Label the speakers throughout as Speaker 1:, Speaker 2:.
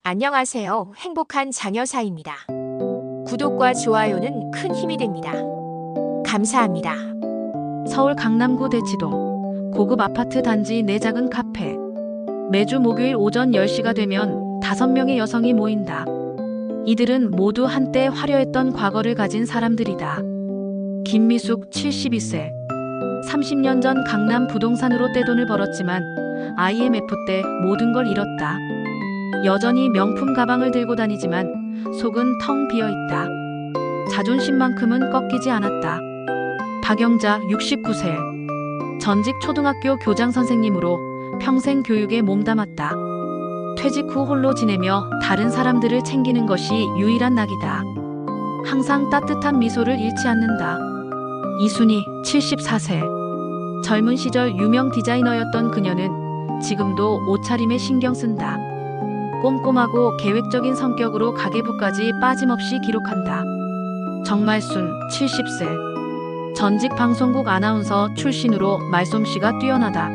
Speaker 1: 안녕하세요. 행복한 자녀사입니다. 구독과 좋아요는 큰 힘이 됩니다. 감사합니다.
Speaker 2: 서울 강남구 대치동 고급 아파트 단지 내 작은 카페. 매주 목요일 오전 10시가 되면 5명의 여성이 모인다. 이들은 모두 한때 화려했던 과거를 가진 사람들이다. 김미숙 72세. 30년 전 강남 부동산으로 떼돈을 벌었지만 IMF 때 모든 걸 잃었다. 여전히 명품 가방을 들고 다니지만 속은 텅 비어 있다. 자존심만큼은 꺾이지 않았다. 박영자 69세. 전직 초등학교 교장 선생님으로 평생 교육에 몸담았다. 퇴직 후 홀로 지내며 다른 사람들을 챙기는 것이 유일한 낙이다. 항상 따뜻한 미소를 잃지 않는다. 이순희 74세. 젊은 시절 유명 디자이너였던 그녀는 지금도 옷차림에 신경 쓴다. 꼼꼼하고 계획적인 성격으로 가계부까지 빠짐없이 기록한다. 정말순 70세. 전직 방송국 아나운서 출신으로 말솜씨가 뛰어나다.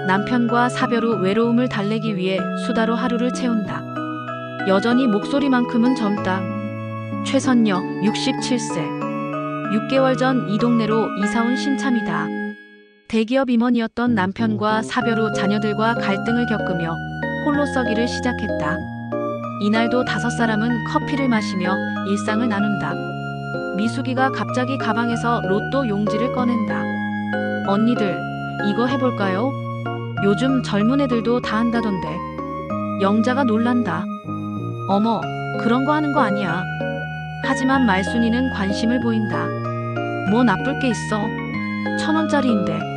Speaker 2: 남편과 사별 후 외로움을 달래기 위해 수다로 하루를 채운다. 여전히 목소리만큼은 젊다. 최선녀 67세. 6개월 전 이 동네로 이사온 신참이다. 대기업 임원이었던 남편과 사별 후 자녀들과 갈등을 겪으며 홀로 서기를 시작했다. 이날도 5사람은 커피를 마시며 일상을 나눈다. 미숙이가 갑자기 가방에서 로또 용지를 꺼낸다. 언니들, 이거 해볼까요? 요즘 젊은 애들도 다 한다던데. 영자가 놀란다. 어머, 그런 거 하는 거 아니야. 하지만 말순이는 관심을 보인다. 뭐 나쁠 게 있어. 1,000원짜리인데.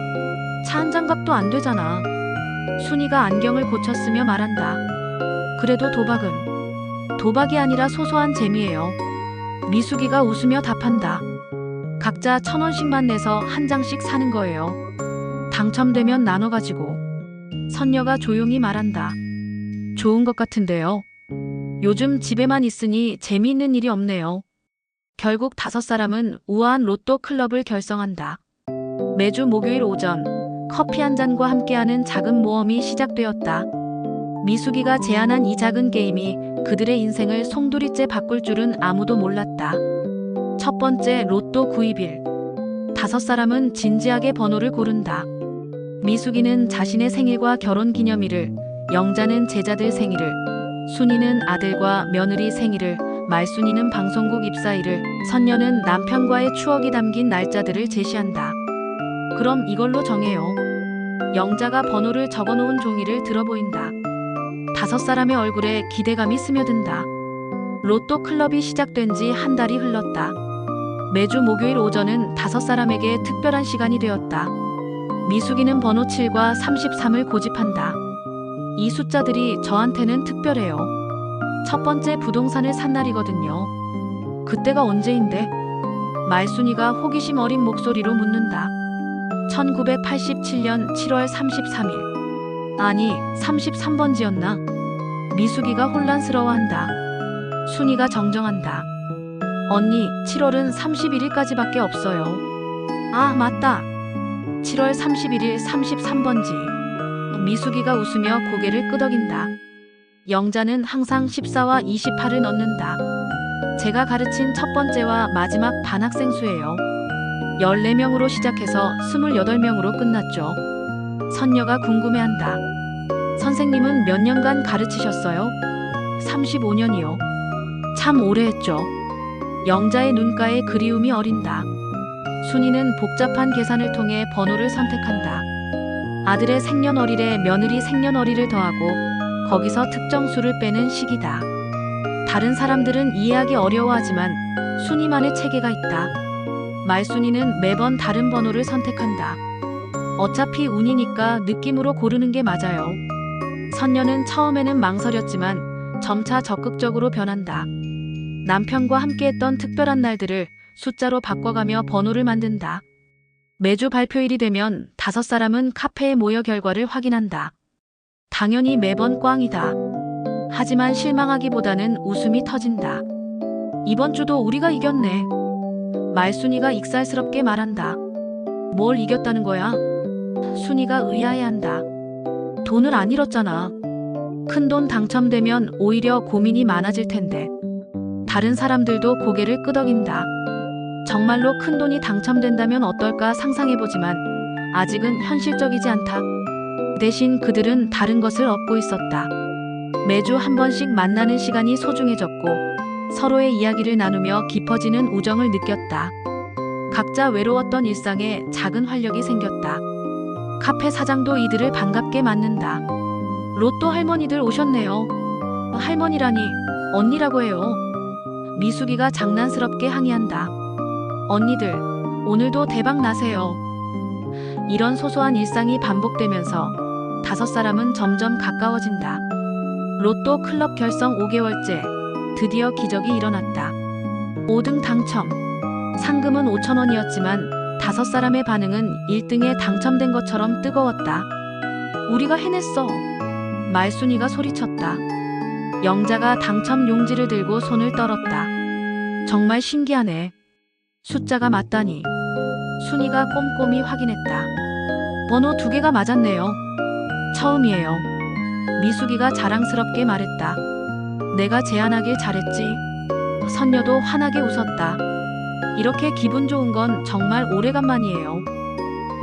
Speaker 2: 차 한 장값도 안 되잖아. 순이가 안경을 고쳤으며 말한다. 그래도 도박이 아니라 소소한 재미예요. 미숙이가 웃으며 답한다. 각자 1,000원씩만 내서 한 장씩 사는 거예요. 당첨되면 나눠가지고. 선녀가 조용히 말한다. 좋은 것 같은데요. 요즘 집에만 있으니 재미있는 일이 없네요. 결국 5사람은 우아한 로또 클럽을 결성한다. 매주 목요일 오전 커피 한 잔과 함께하는 작은 모험이 시작되었다. 미숙이가 제안한 이 작은 게임이 그들의 인생을 송두리째 바꿀 줄은 아무도 몰랐다. 첫 번째 로또 구입일. 5사람은 진지하게 번호를 고른다. 미숙이는 자신의 생일과 결혼기념일을, 영자는 제자들 생일을, 순이는 아들과 며느리 생일을, 말순이는 방송국 입사일을, 선녀는 남편과의 추억이 담긴 날짜들을 제시한다. 그럼 이걸로 정해요. 영자가 번호를 적어놓은 종이를 들어보인다. 5사람의 얼굴에 기대감이 스며든다. 로또 클럽이 시작된 지 한 달이 흘렀다. 매주 목요일 오전은 5사람에게 특별한 시간이 되었다. 미숙이는 번호 7과 33을 고집한다. 이 숫자들이 저한테는 특별해요. 첫 번째 부동산을 산 날이거든요. 그때가 언제인데? 말순이가 호기심 어린 목소리로 묻는다. 1987년 7월 33일. 아니, 33번지였나? 미숙이가 혼란스러워한다. 순이가 정정한다. 언니, 7월은 31일까지밖에 없어요. 아, 맞다. 7월 31일 33번지. 미숙이가 웃으며 고개를 끄덕인다. 영자는 항상 14와 28을 넣는다. 제가 가르친 첫 번째와 마지막 반학생 수예요. 14명으로 시작해서 28명으로 끝났죠. 선녀가 궁금해한다. 선생님은 몇 년간 가르치셨어요? 35년이요. 참 오래 했죠. 영자의 눈가에 그리움이 어린다. 순이는 복잡한 계산을 통해 번호를 선택한다. 아들의 생년월일에 며느리 생년월일을 더하고 거기서 특정 수를 빼는 식이다. 다른 사람들은 이해하기 어려워하지만 순이만의 체계가 있다. 말순이는 매번 다른 번호를 선택한다. 어차피 운이니까 느낌으로 고르는 게 맞아요. 선녀는 처음에는 망설였지만 점차 적극적으로 변한다. 남편과 함께했던 특별한 날들을 숫자로 바꿔가며 번호를 만든다. 매주 발표일이 되면 5사람은 카페에 모여 결과를 확인한다. 당연히 매번 꽝이다. 하지만 실망하기보다는 웃음이 터진다. 이번 주도 우리가 이겼네. 말순이가 익살스럽게 말한다. 뭘 이겼다는 거야? 순이가 의아해한다. 돈을 안 잃었잖아. 큰돈 당첨되면 오히려 고민이 많아질 텐데. 다른 사람들도 고개를 끄덕인다. 정말로 큰돈이 당첨된다면 어떨까 상상해보지만 아직은 현실적이지 않다. 대신 그들은 다른 것을 얻고 있었다. 매주 한 번씩 만나는 시간이 소중해졌고 서로의 이야기를 나누며 깊어지는 우정을 느꼈다. 각자 외로웠던 일상에 작은 활력이 생겼다. 카페 사장도 이들을 반갑게 맞는다. 로또 할머니들 오셨네요. 할머니라니 언니라고 해요. 미숙이가 장난스럽게 항의한다. 언니들, 오늘도 대박 나세요. 이런 소소한 일상이 반복되면서 5사람은 점점 가까워진다. 로또 클럽 결성 5개월째, 드디어 기적이 일어났다. 5등 당첨. 상금은 5,000원이었지만 5사람의 반응은 1등에 당첨된 것처럼 뜨거웠다. 우리가 해냈어. 말순이가 소리쳤다. 영자가 당첨 용지를 들고 손을 떨었다. 정말 신기하네. 숫자가 맞다니. 순이가 꼼꼼히 확인했다. 번호 2개가 맞았네요. 처음이에요. 미숙이가 자랑스럽게 말했다. 내가 제안하길 잘했지. 선녀도 환하게 웃었다. 이렇게 기분 좋은 건 정말 오래간만이에요.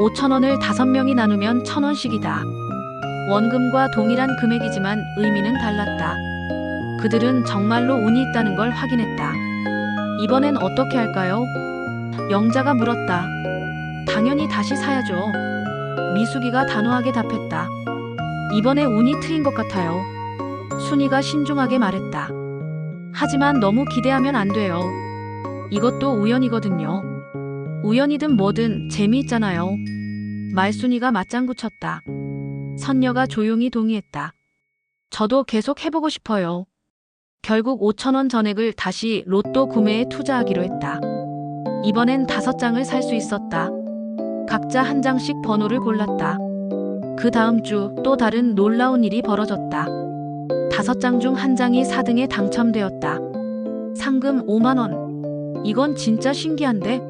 Speaker 2: 5,000원을 5명이 나누면 1,000원씩이다. 원금과 동일한 금액이지만 의미는 달랐다. 그들은 정말로 운이 있다는 걸 확인했다. 이번엔 어떻게 할까요? 영자가 물었다. 당연히 다시 사야죠. 미숙이가 단호하게 답했다. 이번에 운이 트인 것 같아요. 순이가 신중하게 말했다. 하지만 너무 기대하면 안 돼요. 이것도 우연이거든요. 우연이든 뭐든 재미있잖아요. 말순이가 맞장구 쳤다. 선녀가 조용히 동의했다. 저도 계속 해보고 싶어요. 결국 5,000원 전액을 다시 로또 구매에 투자하기로 했다. 이번엔 5장을 살 수 있었다. 각자 한 장씩 번호를 골랐다. 그 다음 주 또 다른 놀라운 일이 벌어졌다. 5장 중 1장이 4등에 당첨되었다. 상금 5만원. 이건 진짜 신기한데?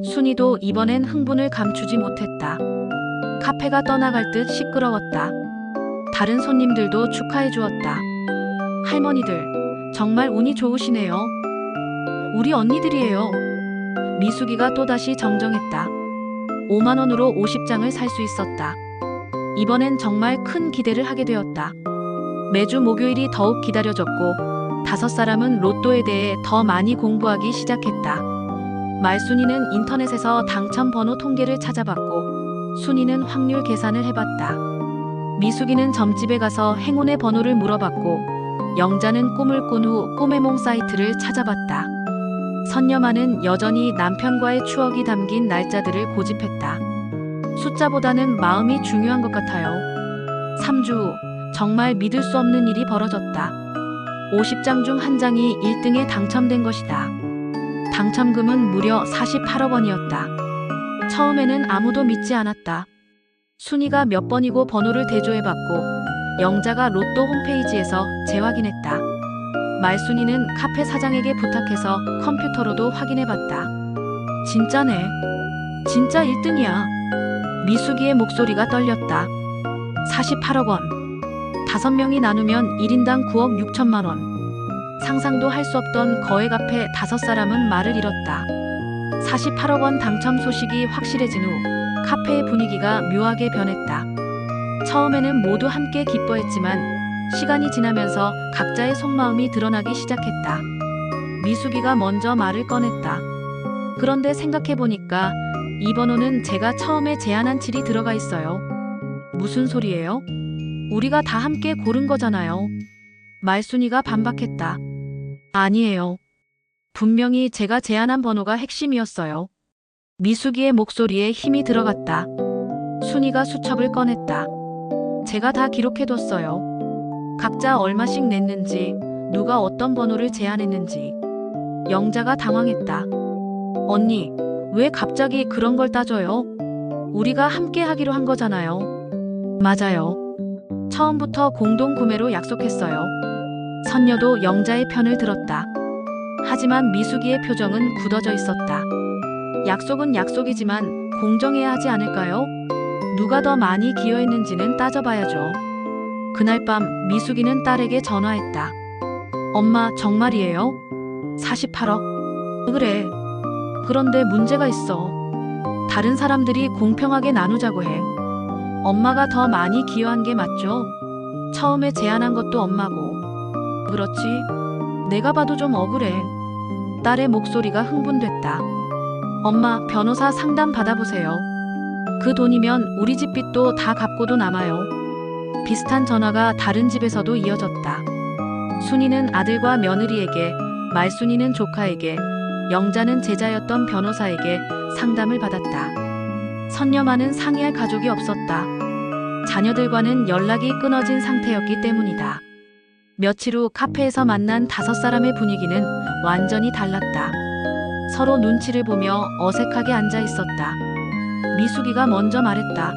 Speaker 2: 순이도 이번엔 흥분을 감추지 못했다. 카페가 떠나갈 듯 시끄러웠다. 다른 손님들도 축하해 주었다. 할머니들, 정말 운이 좋으시네요. 우리 언니들이에요. 미숙이가 또다시 정정했다. 5만원으로 50장을 살 수 있었다. 이번엔 정말 큰 기대를 하게 되었다. 매주 목요일이 더욱 기다려졌고 5사람은 로또에 대해 더 많이 공부하기 시작했다. 말순이는 인터넷에서 당첨 번호 통계를 찾아봤고 순이는 확률 계산을 해봤다. 미숙이는 점집에 가서 행운의 번호를 물어봤고 영자는 꿈을 꾼 후 꿈해몽 사이트를 찾아봤다. 선녀만은 여전히 남편과의 추억이 담긴 날짜들을 고집했다. 숫자보다는 마음이 중요한 것 같아요. 3주 후 정말 믿을 수 없는 일이 벌어졌다. 50장 중 1장이 1등에 당첨된 것이다. 당첨금은 무려 48억 원이었다. 처음에는 아무도 믿지 않았다. 순이가 몇 번이고 번호를 대조해봤고 영자가 로또 홈페이지에서 재확인했다. 말순이는 카페 사장에게 부탁해서 컴퓨터로도 확인해봤다. 진짜네. 진짜 1등이야. 미숙이의 목소리가 떨렸다. 48억 원. 5명이 나누면 1인당 9억 6천만 원. 상상도 할 수 없던 거액 앞에 5사람은 말을 잃었다. 48억 원 당첨 소식이 확실해진 후 카페의 분위기가 묘하게 변했다. 처음에는 모두 함께 기뻐했지만 시간이 지나면서 각자의 속마음이 드러나기 시작했다. 미숙이가 먼저 말을 꺼냈다. 그런데 생각해보니까 이 번호는 제가 처음에 제안한 칠이 들어가 있어요. 무슨 소리예요? 우리가 다 함께 고른 거잖아요. 말순이가 반박했다. 아니에요. 분명히 제가 제안한 번호가 핵심이었어요. 미숙이의 목소리에 힘이 들어갔다. 순이가 수첩을 꺼냈다. 제가 다 기록해뒀어요. 각자 얼마씩 냈는지, 누가 어떤 번호를 제안했는지. 영자가 당황했다. 언니, 왜 갑자기 그런 걸 따져요? 우리가 함께 하기로 한 거잖아요. 맞아요. 처음부터 공동 구매로 약속했어요. 선녀도 영자의 편을 들었다. 하지만 미숙이의 표정은 굳어져 있었다. 약속은 약속이지만 공정해야 하지 않을까요? 누가 더 많이 기여했는지는 따져봐야죠. 그날 밤 미숙이는 딸에게 전화했다. 엄마, 정말이에요? 48억? 그래. 그런데 문제가 있어. 다른 사람들이 공평하게 나누자고 해. 엄마가 더 많이 기여한 게 맞죠? 처음에 제안한 것도 엄마고. 그렇지? 내가 봐도 좀 억울해. 딸의 목소리가 흥분됐다. 엄마, 변호사 상담 받아보세요. 그 돈이면 우리 집 빚도 다 갚고도 남아요. 비슷한 전화가 다른 집에서도 이어졌다. 순이는 아들과 며느리에게, 말순이는 조카에게, 영자는 제자였던 변호사에게 상담을 받았다. 선녀만은 상의할 가족이 없었다. 자녀들과는 연락이 끊어진 상태였기 때문이다. 며칠 후 카페에서 만난 5사람의 분위기는 완전히 달랐다. 서로 눈치를 보며 어색하게 앉아 있었다. 미숙이가 먼저 말했다.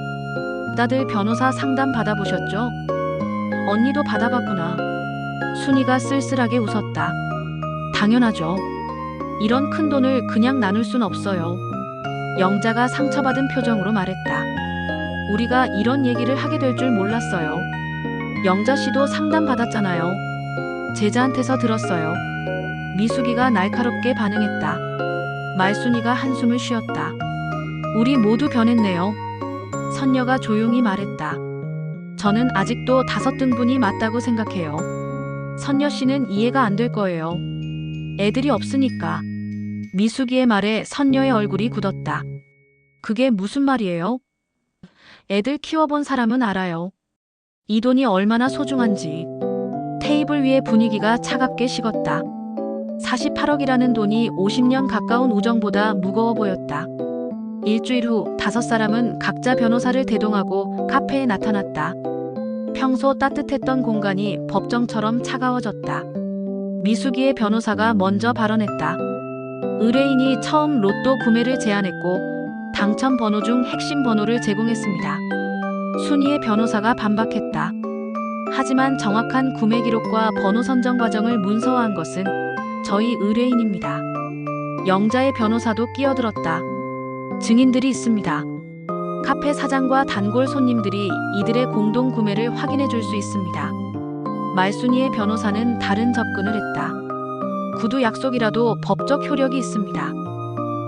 Speaker 2: 다들 변호사 상담 받아보셨죠? 언니도 받아봤구나. 순이가 쓸쓸하게 웃었다. 당연하죠. 이런 큰 돈을 그냥 나눌 순 없어요. 영자가 상처받은 표정으로 말했다. 우리가 이런 얘기를 하게 될 줄 몰랐어요. 영자 씨도 상담 받았잖아요. 제자한테서 들었어요. 미숙이가 날카롭게 반응했다. 말순이가 한숨을 쉬었다. 우리 모두 변했네요. 선녀가 조용히 말했다. 저는 아직도 5등분이 맞다고 생각해요. 선녀 씨는 이해가 안 될 거예요. 애들이 없으니까. 미숙이의 말에 선녀의 얼굴이 굳었다. 그게 무슨 말이에요? 애들 키워본 사람은 알아요. 이 돈이 얼마나 소중한지. 테이블 위의 분위기가 차갑게 식었다. 48억이라는 돈이 50년 가까운 우정보다 무거워 보였다. 일주일 후 5사람은 각자 변호사를 대동하고 카페에 나타났다. 평소 따뜻했던 공간이 법정처럼 차가워졌다. 미숙이의 변호사가 먼저 발언했다. 의뢰인이 처음 로또 구매를 제안했고 당첨 번호 중 핵심 번호를 제공했습니다. 순이의 변호사가 반박했다. 하지만 정확한 구매 기록과 번호 선정 과정을 문서화한 것은 저희 의뢰인입니다. 영자의 변호사도 끼어들었다. 증인들이 있습니다. 카페 사장과 단골 손님들이 이들의 공동 구매를 확인해 줄 수 있습니다. 말순이의 변호사는 다른 접근을 했다. 구두 약속이라도 법적 효력이 있습니다.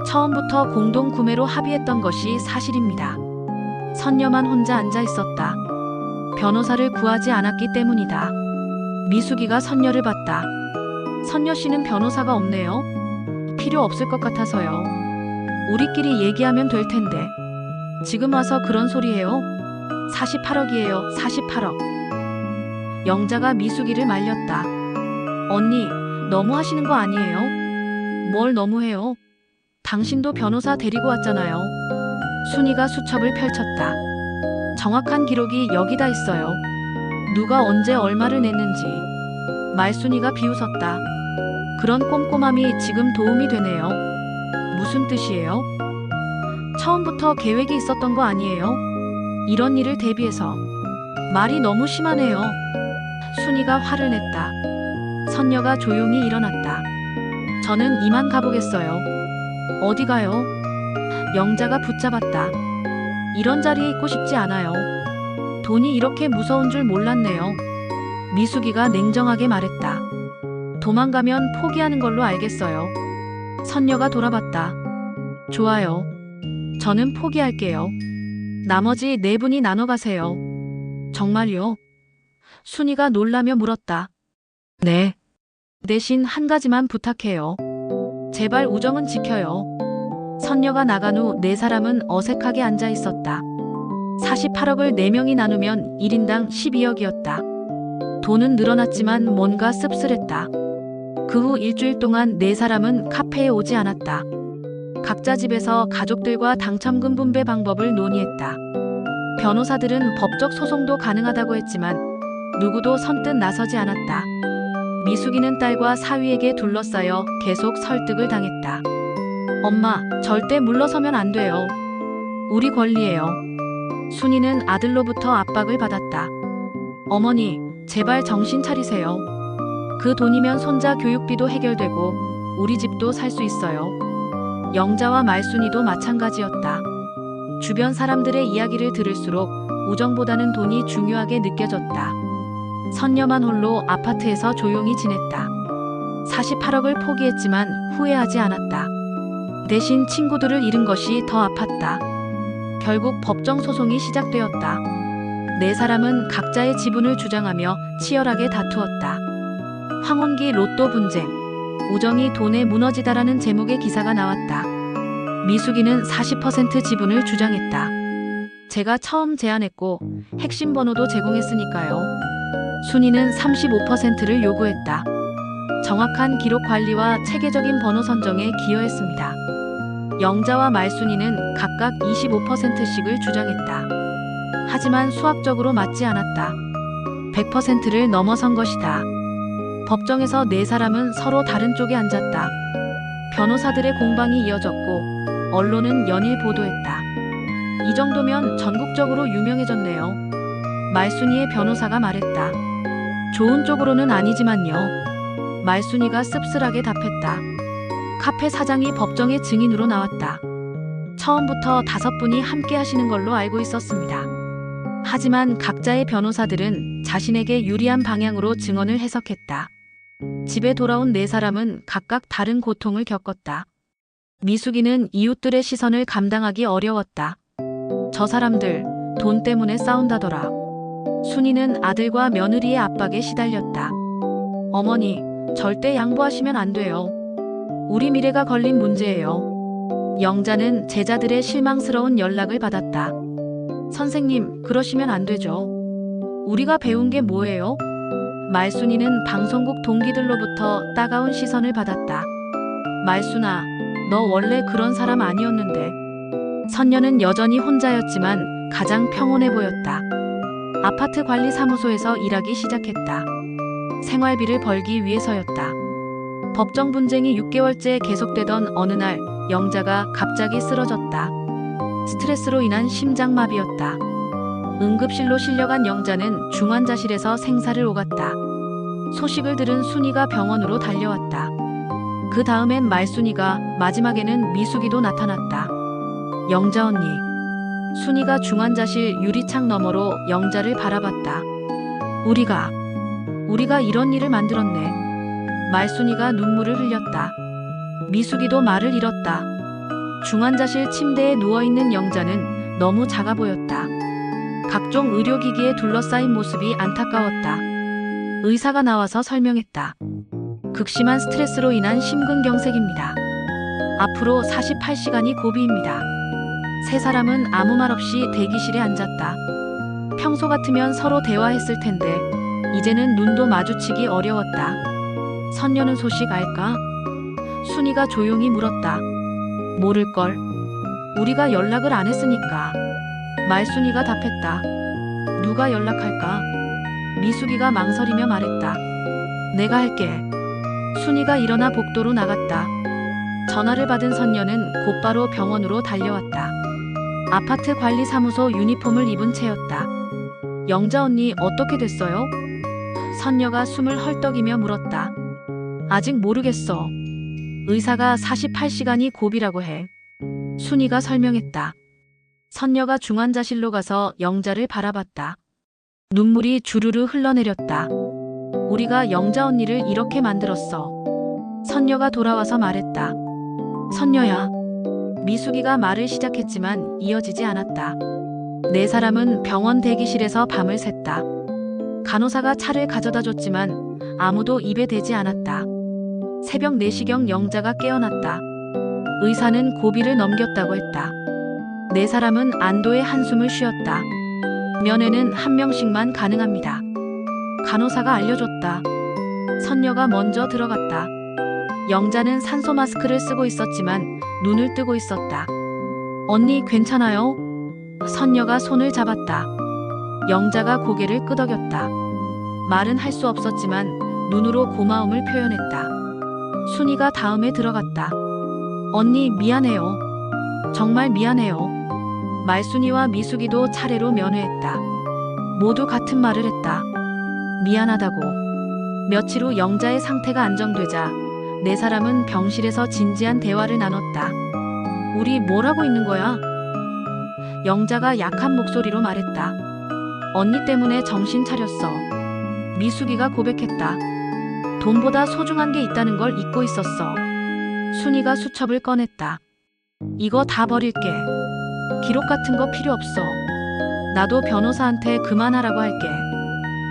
Speaker 2: 처음부터 공동 구매로 합의했던 것이 사실입니다. 선녀만 혼자 앉아 있었다. 변호사를 구하지 않았기 때문이다. 미숙이가 선녀를 봤다. 선녀 씨는 변호사가 없네요. 필요 없을 것 같아서요. 우리끼리 얘기하면 될 텐데. 지금 와서 그런 소리예요? 48억이에요. 48억. 영자가 미숙이를 말렸다. 언니, 너무 하시는 거 아니에요? 뭘 너무해요? 당신도 변호사 데리고 왔잖아요. 순이가 수첩을 펼쳤다. 정확한 기록이 여기다 있어요. 누가 언제 얼마를 냈는지. 말순이가 비웃었다. 그런 꼼꼼함이 지금 도움이 되네요. 무슨 뜻이에요? 처음부터 계획이 있었던 거 아니에요? 이런 일을 대비해서. 말이 너무 심하네요. 순이가 화를 냈다. 선녀가 조용히 일어났다. 저는 이만 가보겠어요. 어디 가요? 영자가 붙잡았다. 이런 자리에 있고 싶지 않아요. 돈이 이렇게 무서운 줄 몰랐네요. 미숙이가 냉정하게 말했다. 도망가면 포기하는 걸로 알겠어요. 선녀가 돌아봤다. 좋아요. 저는 포기할게요. 나머지 4분이 나눠 가세요. 정말요? 순이가 놀라며 물었다. 네. 대신 한 가지만 부탁해요. 제발 우정은 지켜요. 선녀가 나간 후 4사람은 어색하게 앉아 있었다. 48억을 4명이 나누면 1인당 12억이었다. 돈은 늘어났지만 뭔가 씁쓸했다. 그 후 일주일 동안 4사람은 카페에 오지 않았다. 각자 집에서 가족들과 당첨금 분배 방법을 논의했다. 변호사들은 법적 소송도 가능하다고 했지만 누구도 선뜻 나서지 않았다. 미숙이는 딸과 사위에게 둘러싸여 계속 설득을 당했다. 엄마, 절대 물러서면 안 돼요. 우리 권리예요. 순이는 아들로부터 압박을 받았다. 어머니, 제발 정신 차리세요. 그 돈이면 손자 교육비도 해결되고 우리 집도 살 수 있어요. 영자와 말순이도 마찬가지였다. 주변 사람들의 이야기를 들을수록 우정보다는 돈이 중요하게 느껴졌다. 선녀만 홀로 아파트에서 조용히 지냈다. 48억을 포기했지만 후회하지 않았다. 대신 친구들을 잃은 것이 더 아팠다. 결국 법정 소송이 시작되었다. 네 사람은 각자의 지분을 주장하며 치열하게 다투었다. 황혼기 로또 분쟁. 우정이 돈에 무너지다라는 제목의 기사가 나왔다. 미숙이는 40% 지분을 주장했다. 제가 처음 제안했고 핵심 번호도 제공했으니까요. 순이는 35%를 요구했다. 정확한 기록 관리와 체계적인 번호 선정에 기여했습니다. 영자와 말순이는 각각 25%씩을 주장했다. 하지만 수학적으로 맞지 않았다. 100%를 넘어선 것이다. 법정에서 네 사람은 서로 다른 쪽에 앉았다. 변호사들의 공방이 이어졌고 언론은 연일 보도했다. 이 정도면 전국적으로 유명해졌네요. 말순이의 변호사가 말했다. 좋은 쪽으로는 아니지만요. 말순이가 씁쓸하게 답했다. 카페 사장이 법정의 증인으로 나왔다. 처음부터 5분이 함께 하시는 걸로 알고 있었습니다. 하지만 각자의 변호사들은 자신에게 유리한 방향으로 증언을 해석했다. 집에 돌아온 네 사람은 각각 다른 고통을 겪었다. 미숙이는 이웃들의 시선을 감당하기 어려웠다. 저 사람들 돈 때문에 싸운다더라. 순이는 아들과 며느리의 압박에 시달렸다. 어머니, 절대 양보하시면 안 돼요. 우리 미래가 걸린 문제예요. 영자는 제자들의 실망스러운 연락을 받았다. 선생님, 그러시면 안 되죠. 우리가 배운 게 뭐예요? 말순이는 방송국 동기들로부터 따가운 시선을 받았다. 말순아, 너 원래 그런 사람 아니었는데. 선녀는 여전히 혼자였지만 가장 평온해 보였다. 아파트 관리 사무소에서 일하기 시작했다. 생활비를 벌기 위해서였다. 법정 분쟁이 6개월째 계속되던 어느 날 영자가 갑자기 쓰러졌다. 스트레스로 인한 심장마비였다. 응급실로 실려간 영자는 중환자실에서 생사를 오갔다. 소식을 들은 순이가 병원으로 달려왔다. 그 다음엔 말순이가, 마지막에는 미숙이도 나타났다. 영자 언니. 순이가 중환자실 유리창 너머로 영자를 바라봤다. 우리가 이런 일을 만들었네. 말순이가 눈물을 흘렸다. 미숙이도 말을 잃었다. 중환자실 침대에 누워있는 영자는 너무 작아 보였다. 각종 의료기기에 둘러싸인 모습이 안타까웠다. 의사가 나와서 설명했다. 극심한 스트레스로 인한 심근경색입니다. 앞으로 48시간이 고비입니다. 세 사람은 아무 말 없이 대기실에 앉았다. 평소 같으면 서로 대화했을 텐데 이제는 눈도 마주치기 어려웠다. 선녀는 소식 알까? 순이가 조용히 물었다. 모를걸. 우리가 연락을 안 했으니까. 말순이가 답했다. 누가 연락할까? 미숙이가 망설이며 말했다. 내가 할게. 순이가 일어나 복도로 나갔다. 전화를 받은 선녀는 곧바로 병원으로 달려왔다. 아파트 관리사무소 유니폼을 입은 채였다. 영자 언니 어떻게 됐어요? 선녀가 숨을 헐떡이며 물었다. 아직 모르겠어. 의사가 48시간이 고비라고 해. 순이가 설명했다. 선녀가 중환자실로 가서 영자를 바라봤다. 눈물이 주르르 흘러내렸다. 우리가 영자 언니를 이렇게 만들었어. 선녀가 돌아와서 말했다. 선녀야. 미숙이가 말을 시작했지만 이어지지 않았다. 네 사람은 병원 대기실에서 밤을 샜다. 간호사가 차를 가져다 줬지만 아무도 입에 대지 않았다. 새벽 4시경 영자가 깨어났다. 의사는 고비를 넘겼다고 했다. 네 사람은 안도의 한숨을 쉬었다. 면회는 한 명씩만 가능합니다. 간호사가 알려줬다. 선녀가 먼저 들어갔다. 영자는 산소 마스크를 쓰고 있었지만 눈을 뜨고 있었다. 언니 괜찮아요? 선녀가 손을 잡았다. 영자가 고개를 끄덕였다. 말은 할 수 없었지만 눈으로 고마움을 표현했다. 순이가 다음에 들어갔다. 언니 미안해요. 정말 미안해요. 말순이와 미숙이도 차례로 면회했다. 모두 같은 말을 했다. 미안하다고. 며칠 후 영자의 상태가 안정되자 네 사람은 병실에서 진지한 대화를 나눴다. 우리 뭘 하고 있는 거야? 영자가 약한 목소리로 말했다. 언니 때문에 정신 차렸어. 미숙이가 고백했다. 돈보다 소중한 게 있다는 걸 잊고 있었어. 순이가 수첩을 꺼냈다. 이거 다 버릴게. 기록 같은 거 필요 없어. 나도 변호사한테 그만하라고 할게.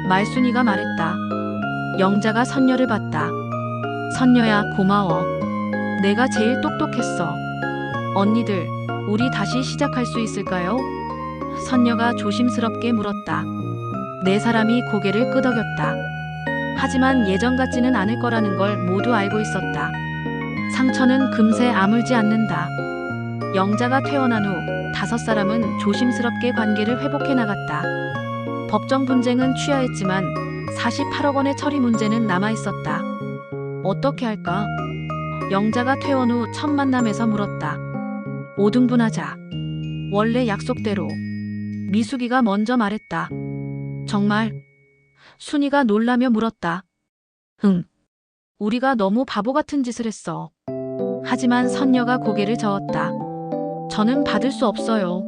Speaker 2: 말순이가 말했다. 영자가 선녀를 봤다. 선녀야, 고마워. 내가 제일 똑똑했어. 언니들, 우리 다시 시작할 수 있을까요? 선녀가 조심스럽게 물었다. 네 사람이 고개를 끄덕였다. 하지만 예전 같지는 않을 거라는 걸 모두 알고 있었다. 상처는 금세 아물지 않는다. 영자가 퇴원한 후 5사람은 조심스럽게 관계를 회복해 나갔다. 법정 분쟁은 취하했지만 48억 원의 처리 문제는 남아 있었다. 어떻게 할까? 영자가 퇴원 후 첫 만남에서 물었다. 5등분하자. 원래 약속대로. 미숙이가 먼저 말했다. 정말? 순이가 놀라며 물었다. 응. 우리가 너무 바보 같은 짓을 했어. 하지만 선녀가 고개를 저었다. 저는 받을 수 없어요.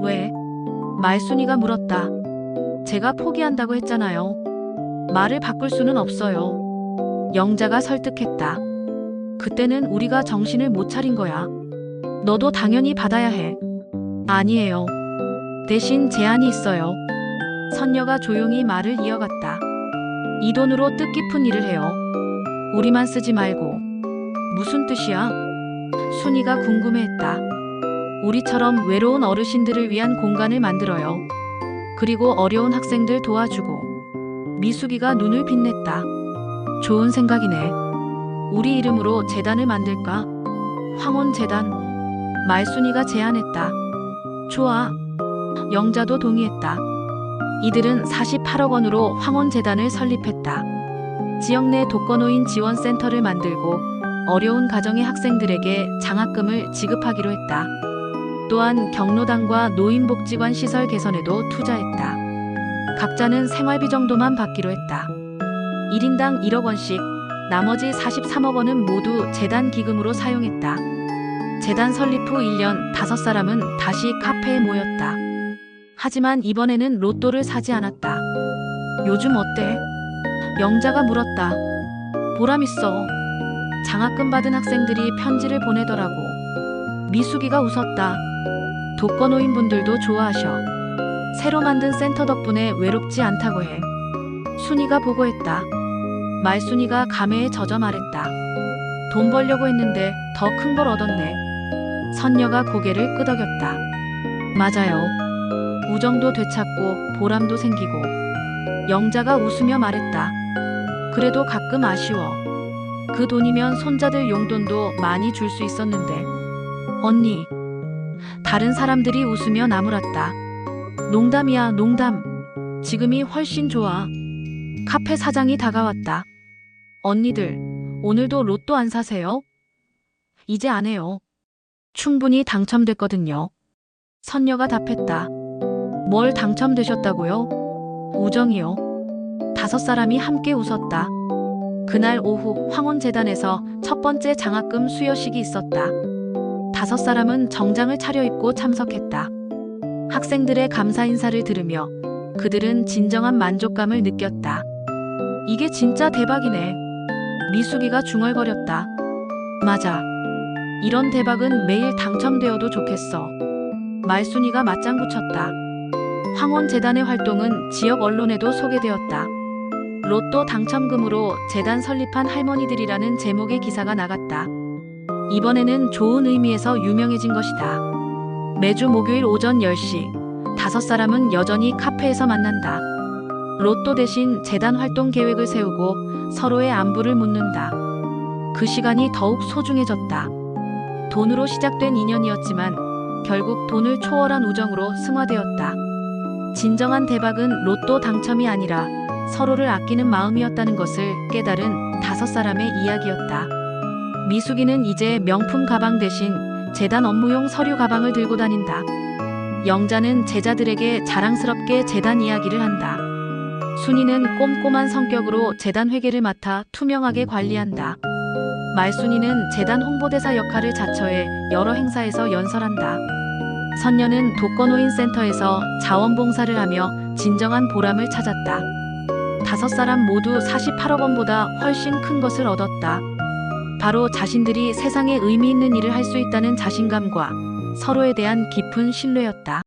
Speaker 2: 왜? 말순이가 물었다. 제가 포기한다고 했잖아요. 말을 바꿀 수는 없어요. 영자가 설득했다. 그때는 우리가 정신을 못 차린 거야. 너도 당연히 받아야 해. 아니에요. 대신 제한이 있어요. 선녀가 조용히 말을 이어갔다. 이 돈으로 뜻깊은 일을 해요. 우리만 쓰지 말고. 무슨 뜻이야? 순이가 궁금해했다. 우리처럼 외로운 어르신들을 위한 공간을 만들어요. 그리고 어려운 학생들 도와주고. 미숙이가 눈을 빛냈다. 좋은 생각이네. 우리 이름으로 재단을 만들까? 황혼재단. 말순이가 제안했다. 좋아. 영자도 동의했다. 이들은 48억 원으로 황혼재단을 설립했다. 지역 내 독거노인 지원센터를 만들고 어려운 가정의 학생들에게 장학금을 지급하기로 했다. 또한 경로당과 노인복지관 시설 개선에도 투자했다. 각자는 생활비 정도만 받기로 했다. 1인당 1억 원씩, 나머지 43억 원은 모두 재단 기금으로 사용했다. 재단 설립 후 1년 5사람은 다시 카페에 모였다. 하지만 이번에는 로또를 사지 않았다. 요즘 어때? 영자가 물었다. 보람있어. 장학금 받은 학생들이 편지를 보내더라고. 미숙이가 웃었다. 독거노인분들도 좋아하셔. 새로 만든 센터 덕분에 외롭지 않다고 해. 순이가 보고했다. 말순이가 감회에 젖어 말했다. 돈 벌려고 했는데 더 큰 걸 얻었네. 선녀가 고개를 끄덕였다. 맞아요. 우정도 되찾고 보람도 생기고. 영자가 웃으며 말했다. 그래도 가끔 아쉬워. 그 돈이면 손자들 용돈도 많이 줄 수 있었는데. 언니. 다른 사람들이 웃으며 나무랐다. 농담이야, 농담. 지금이 훨씬 좋아. 카페 사장이 다가왔다. 언니들, 오늘도 로또 안 사세요? 이제 안 해요. 충분히 당첨됐거든요. 선녀가 답했다. 뭘 당첨되셨다고요? 우정이요. 5사람이 함께 웃었다. 그날 오후 황혼재단에서 첫 번째 장학금 수여식이 있었다. 5사람은 정장을 차려입고 참석했다. 학생들의 감사 인사를 들으며 그들은 진정한 만족감을 느꼈다. 이게 진짜 대박이네. 미숙이가 중얼거렸다. 맞아. 이런 대박은 매일 당첨되어도 좋겠어. 말순이가 맞장구 쳤다. 황혼재단의 활동은 지역 언론에도 소개되었다. 로또 당첨금으로 재단 설립한 할머니들이라는 제목의 기사가 나갔다. 이번에는 좋은 의미에서 유명해진 것이다. 매주 목요일 오전 10시 5사람은 여전히 카페에서 만난다. 로또 대신 재단 활동 계획을 세우고 서로의 안부를 묻는다. 그 시간이 더욱 소중해졌다. 돈으로 시작된 인연이었지만 결국 돈을 초월한 우정으로 승화되었다. 진정한 대박은 로또 당첨이 아니라 서로를 아끼는 마음이었다는 것을 깨달은 5사람의 이야기였다. 미숙이는 이제 명품 가방 대신 재단 업무용 서류 가방을 들고 다닌다. 영자는 제자들에게 자랑스럽게 재단 이야기를 한다. 순이는 꼼꼼한 성격으로 재단 회계를 맡아 투명하게 관리한다. 말순이는 재단 홍보대사 역할을 자처해 여러 행사에서 연설한다. 선녀는 독거노인 센터에서 자원봉사를 하며 진정한 보람을 찾았다. 5사람 모두 48억 원보다 훨씬 큰 것을 얻었다. 바로 자신들이 세상에 의미 있는 일을 할 수 있다는 자신감과 서로에 대한 깊은 신뢰였다.